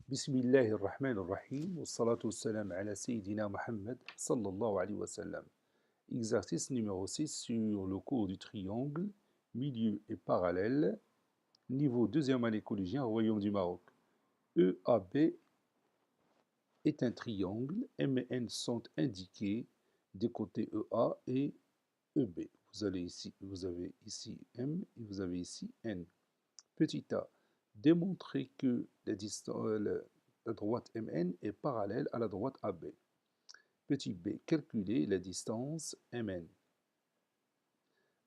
Bismillahirrahmanirrahim, wassalatu wassalam ala Sayyidina Muhammad sallallahu alayhi wa sallam. Exercice numéro 6 sur le cours du triangle, milieu et parallèle, niveau deuxième année collégien, Royaume du Maroc. EAB est un triangle, M et N sont indiqués des côtés EA et EB. Vous avez ici M et vous avez ici N. Petit a, démontrer que la droite MN est parallèle à la droite AB. Petit b, calculer la distance MN.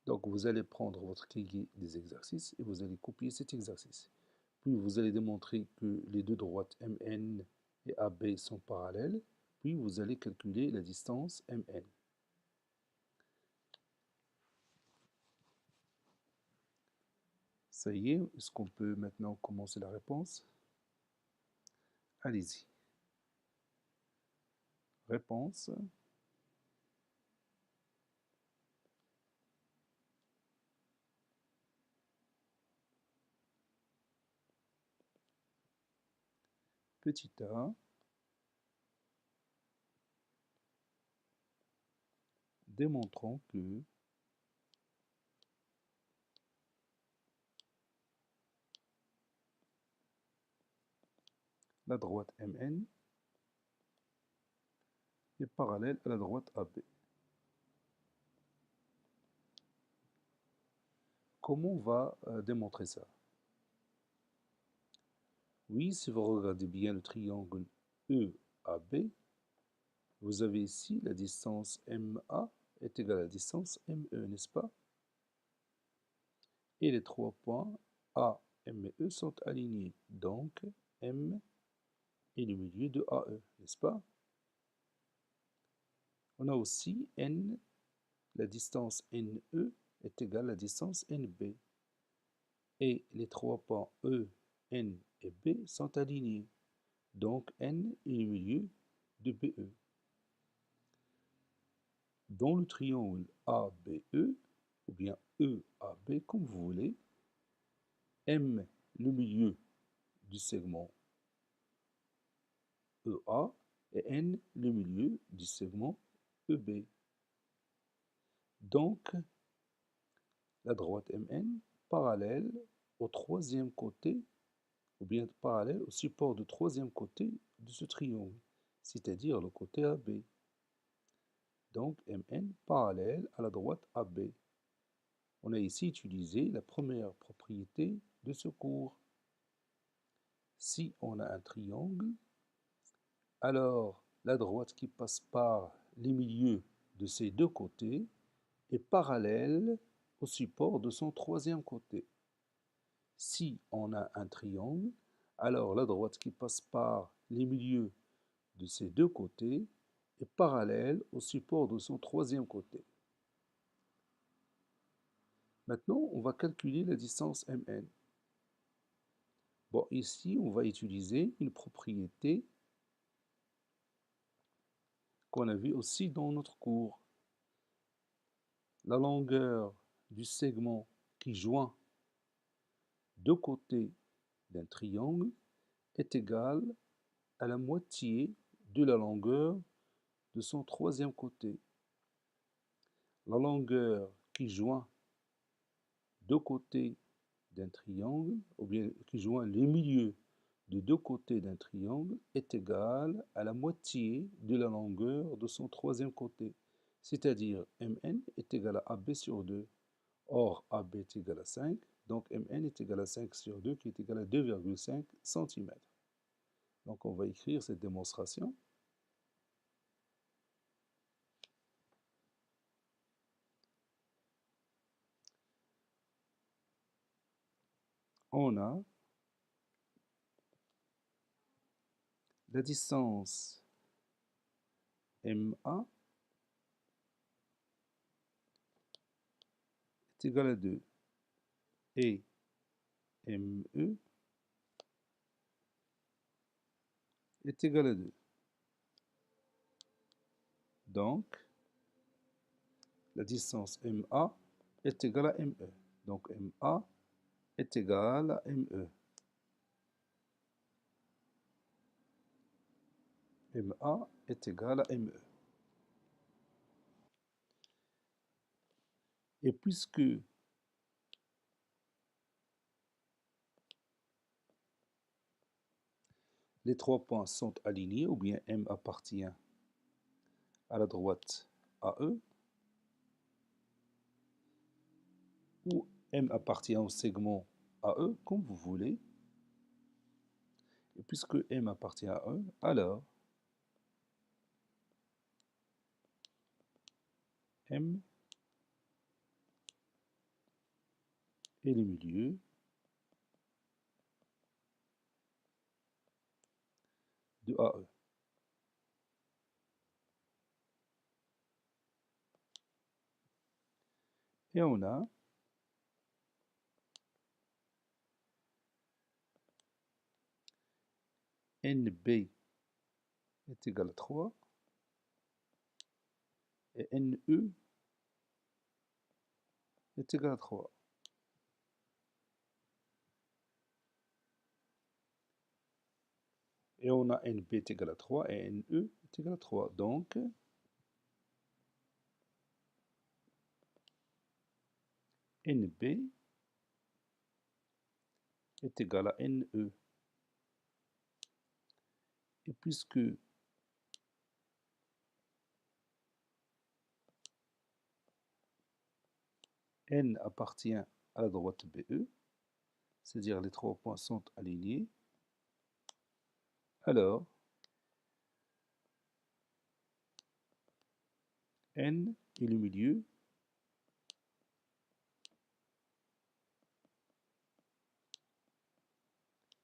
Donc vous allez prendre votre cahier des exercices et vous allez copier cet exercice. Puis vous allez démontrer que les deux droites MN et AB sont parallèles. Puis vous allez calculer la distance MN. Ça y est, est-ce qu'on peut maintenant commencer la réponse? Allez-y. Réponse. Petit a, démontrons que la droite MN est parallèle à la droite AB. Comment on va démontrer ça? Oui, si vous regardez bien le triangle EAB, vous avez ici la distance MA est égale à la distance ME, n'est-ce pas? Et les trois points A, M et E sont alignés. Donc, M est le milieu de AE, n'est-ce pas? On a aussi N, la distance NE est égale à la distance NB. Et les trois points E, N et B sont alignés. Donc, N est le milieu de BE. Dans le triangle ABE, ou bien EAB, comme vous voulez, M, le milieu du segment EA, et N, le milieu du segment EB. Donc, la droite MN, parallèle au troisième côté, ou bien parallèle au support du troisième côté de ce triangle, c'est-à-dire le côté AB. Donc, MN parallèle à la droite AB. On a ici utilisé la première propriété de ce cours. Si on a un triangle, alors la droite qui passe par les milieux de ces deux côtés est parallèle au support de son troisième côté. Si on a un triangle, alors la droite qui passe par les milieux de ces deux côtés est parallèle au support de son troisième côté. Maintenant, on va calculer la distance MN. Bon, ici, on va utiliser une propriété qu'on a vue aussi dans notre cours. La longueur du segment qui joint deux côtés d'un triangle est égale à la moitié de la longueur de son troisième côté. La longueur qui joint deux côtés d'un triangle, ou bien qui joint les milieux de deux côtés d'un triangle, est égale à la moitié de la longueur de son troisième côté. C'est-à-dire MN est égal à AB sur 2. Or, AB est égal à 5, donc MN est égal à 5 sur 2, qui est égal à 2,5 cm. Donc, on va écrire cette démonstration. On a la distance MA est égale à 2 et ME est égal à 2. Donc, la distance MA est égale à ME. Donc, MA est égal à ME. MA est égal à ME. Et puisque les 3 points sont alignés, ou bien M appartient à la droite AE, ou M appartient au segment AE, comme vous voulez, et puisque M appartient à E, alors M est le milieu de AE. Et on a NB est égal à 3 et NE est égal à 3. Et on a NB est égal à 3 et NE est égal à 3. Donc, NB est égal à NE. Et puisque N appartient à la droite BE, c'est-à-dire les 3 points sont alignés, alors N est le milieu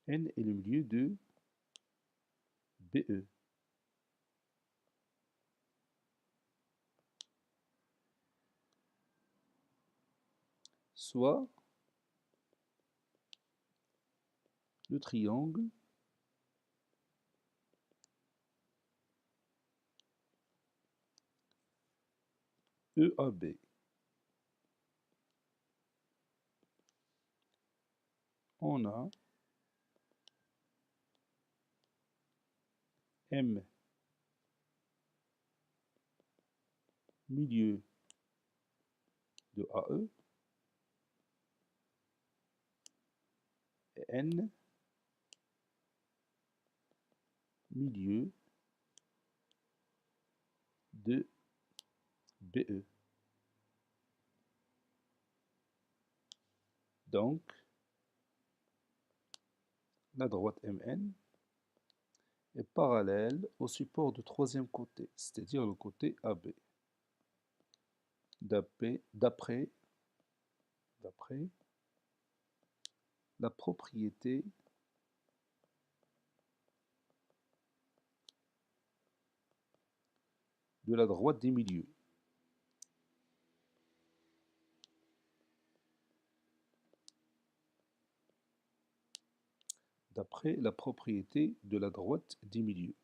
N est le milieu de BE. Soit le triangle EAB. On a M milieu de AE et N milieu de BE. Donc, la droite MN est parallèle au support du troisième côté, c'est-à-dire le côté AB. D'après la propriété de la droite des milieux. D'après la propriété de la droite des milieux.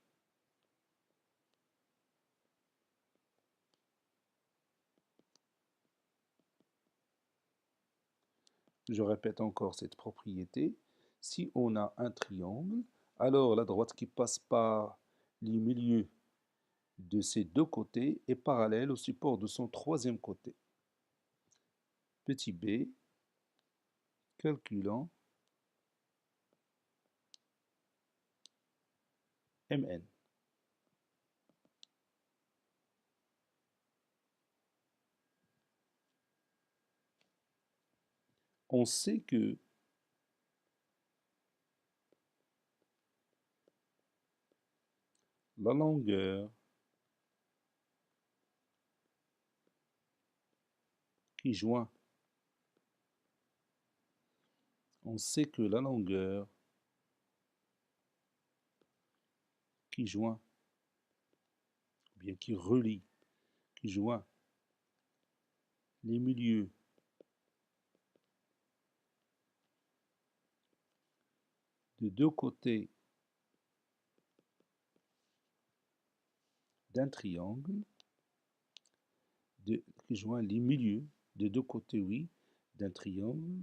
Je répète encore cette propriété. Si on a un triangle, alors la droite qui passe par les milieux de ces deux côtés est parallèle au support de son troisième côté. Petit b, calculant Mn. On sait que la longueur qui joint, on sait que la longueur qui joint, bien qui relie, qui joint les milieux de deux côtés d'un triangle, qui joint les milieux de deux côtés, oui, d'un triangle,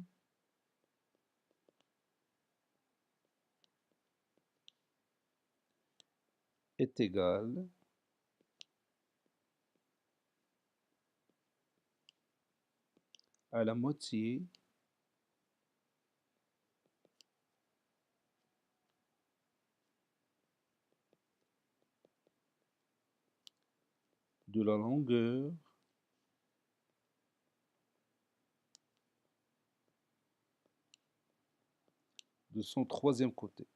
est égal à la moitié de la longueur de son troisième côté.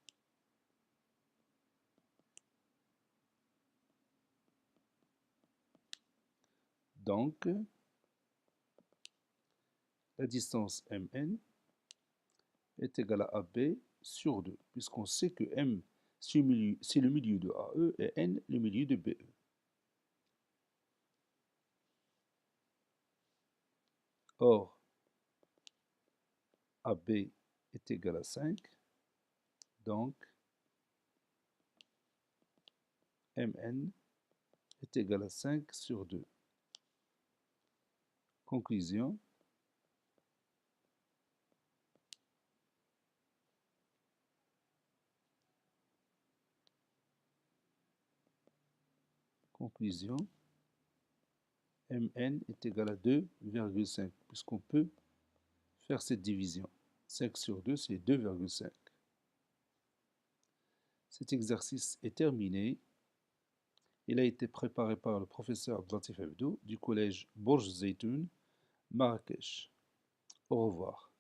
Donc, la distance MN est égale à AB sur 2, puisqu'on sait que M, c'est le milieu de AE et N, le milieu de BE. Or, AB est égal à 5, donc MN est égal à 5 sur 2. Conclusion. Conclusion. Mn est égal à 2,5, puisqu'on peut faire cette division. 5 sur 2, c'est 2,5. Cet exercice est terminé. Il a été préparé par le professeur Abdelatif Hebdo du collège Borj Zeytoun, Marrakech. Au revoir.